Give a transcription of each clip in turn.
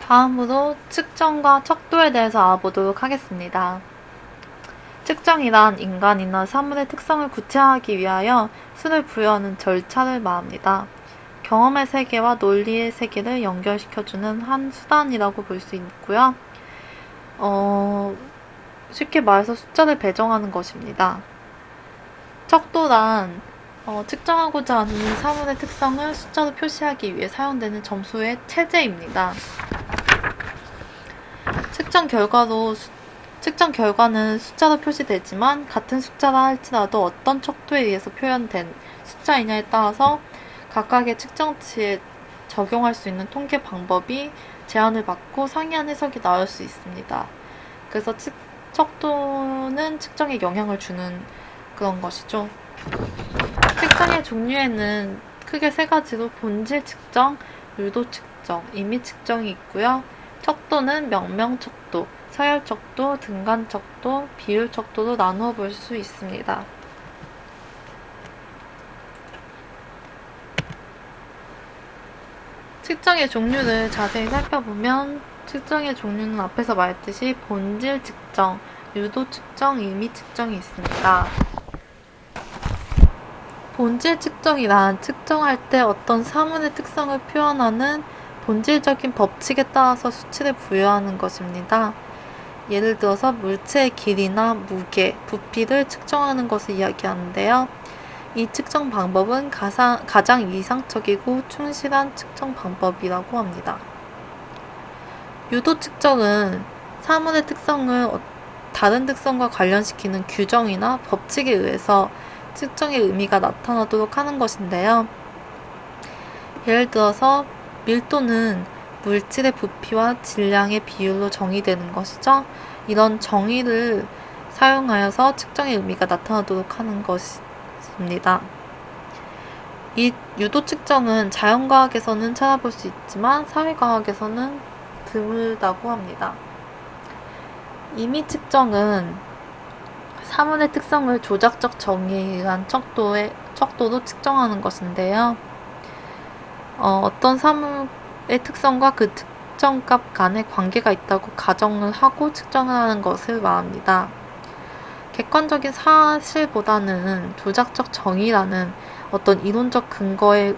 다음으로 측정과 척도에 대해서 알아보도록 하겠습니다. 측정이란 인간이나 사물의 특성을 구체화하기 위하여 수를 부여하는 절차를 말합니다. 경험의 세계와 논리의 세계를 연결시켜주는 한 수단이라고 볼 수 있고요. 쉽게 말해서 숫자를 배정하는 것입니다. 척도란 측정하고자 하는 사물의 특성을 숫자로 표시하기 위해 사용되는 점수의 체제입니다. 측정 결과는 숫자로 표시되지만 같은 숫자라 할지라도 어떤 척도에 의해서 표현된 숫자이냐에 따라서 각각의 측정치에 적용할 수 있는 통계 방법이 제한을 받고 상이한 해석이 나올 수 있습니다. 그래서 척도는 측정에 영향을 주는 그런 것이죠. 측정의 종류에는 크게 세 가지로 본질 측정, 유도 측정, 임의 측정이 있고요. 척도는 명명 척도, 서열 척도, 등간 척도, 비율 척도로 나누어 볼 수 있습니다. 측정의 종류를 자세히 살펴보면 측정의 종류는 앞에서 말했듯이 본질 측정, 유도 측정, 임의 측정이 있습니다. 본질 측정이란 측정할 때 어떤 사물의 특성을 표현하는 본질적인 법칙에 따라서 수치를 부여하는 것입니다. 예를 들어서 물체의 길이나 무게, 부피를 측정하는 것을 이야기하는데요. 이 측정 방법은 가장 이상적이고 충실한 측정 방법이라고 합니다. 유도 측정은 사물의 특성을 다른 특성과 관련시키는 규정이나 법칙에 의해서 측정의 의미가 나타나도록 하는 것인데요. 예를 들어서 밀도는 물질의 부피와 질량의 비율로 정의되는 것이죠. 이런 정의를 사용하여서 측정의 의미가 나타나도록 하는 것입니다. 이 유도 측정은 자연과학에서는 찾아볼 수 있지만 사회과학에서는 드물다고 합니다. 임의 측정은 사물의 특성을 조작적 정의에 의한 척도로 측정하는 것인데요. 어떤 사물의 특성과 그 특정값 간에 관계가 있다고 가정을 하고 측정을 하는 것을 말합니다. 객관적인 사실보다는 조작적 정의라는 어떤 이론적 근거에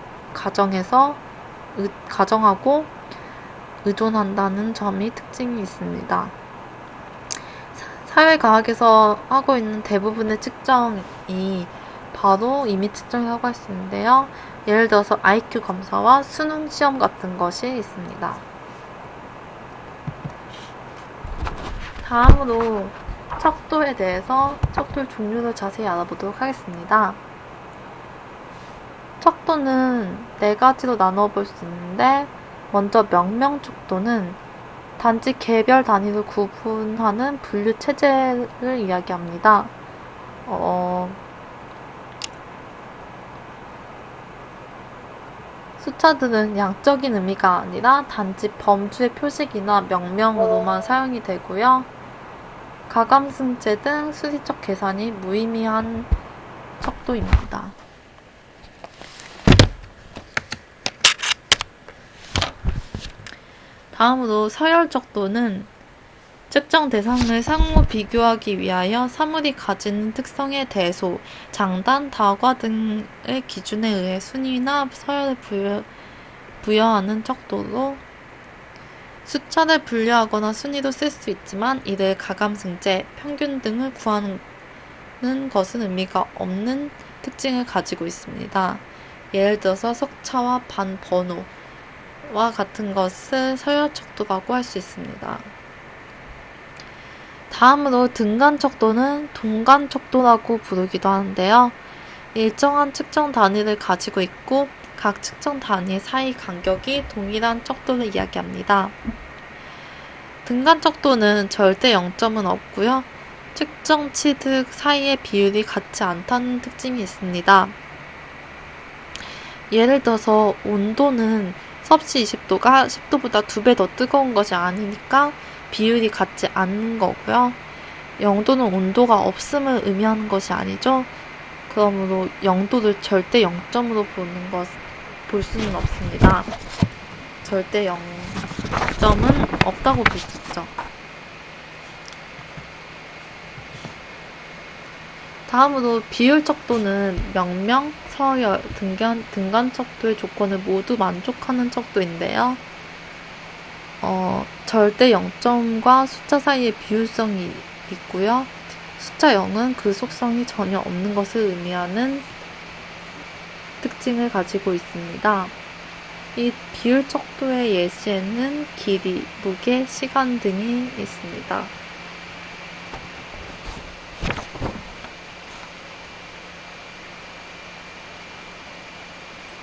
가정하고 의존한다는 점이 특징이 있습니다. 사회과학에서 하고 있는 대부분의 측정이 바로 임의 측정이라고 할 수 있는데요. 예를 들어서 IQ 검사와 수능 시험 같은 것이 있습니다. 다음으로 척도에 대해서 척도의 종류를 자세히 알아보도록 하겠습니다. 척도는 네 가지로 나누어 볼 수 있는데 먼저 명명 척도는 단지 개별 단위로 구분하는 분류 체제를 이야기합니다. 숫자들은 양적인 의미가 아니라 단지 범주의 표식이나 명명으로만 사용이 되고요. 가감승제 등 수리적 계산이 무의미한 척도입니다. 다음으로 서열 척도는 측정 대상을 상호 비교하기 위하여 사물이 가지는 특성의 대소, 장단, 다과 등의 기준에 의해 순위나 서열을 부여하는 척도로 숫자를 분류하거나 순위로 쓸 수 있지만 이를 가감승제, 평균 등을 구하는 것은 의미가 없는 특징을 가지고 있습니다. 예를 들어서 석차와 반번호와 같은 것을 서열 척도라고 할 수 있습니다. 다음으로 등간 척도는 동간 척도라고 부르기도 하는데요. 일정한 측정 단위를 가지고 있고 각 측정 단위 사이 간격이 동일한 척도를 이야기합니다. 등간 척도는 절대 0점은 없고요. 측정치들 사이의 비율이 같지 않다는 특징이 있습니다. 예를 들어서 온도는 섭씨 20도가 10도보다 2배 더 뜨거운 것이 아니니까 비율이 같지 않는 거고요. 0도는 온도가 없음을 의미하는 것이 아니죠. 그러므로 0도를 절대 0점으로 볼 수는 없습니다. 절대 0 점은 없다고 볼 수 있죠. 다음으로 비율적도는 명명, 서열, 등간 척도의 조건을 모두 만족하는 척도인데요. 절대 0점과 숫자 사이에 비율성이 있고요. 숫자 0은 그 속성이 전혀 없는 것을 의미하는 특징을 가지고 있습니다. 이 비율 척도의 예시에는 길이, 무게, 시간 등이 있습니다.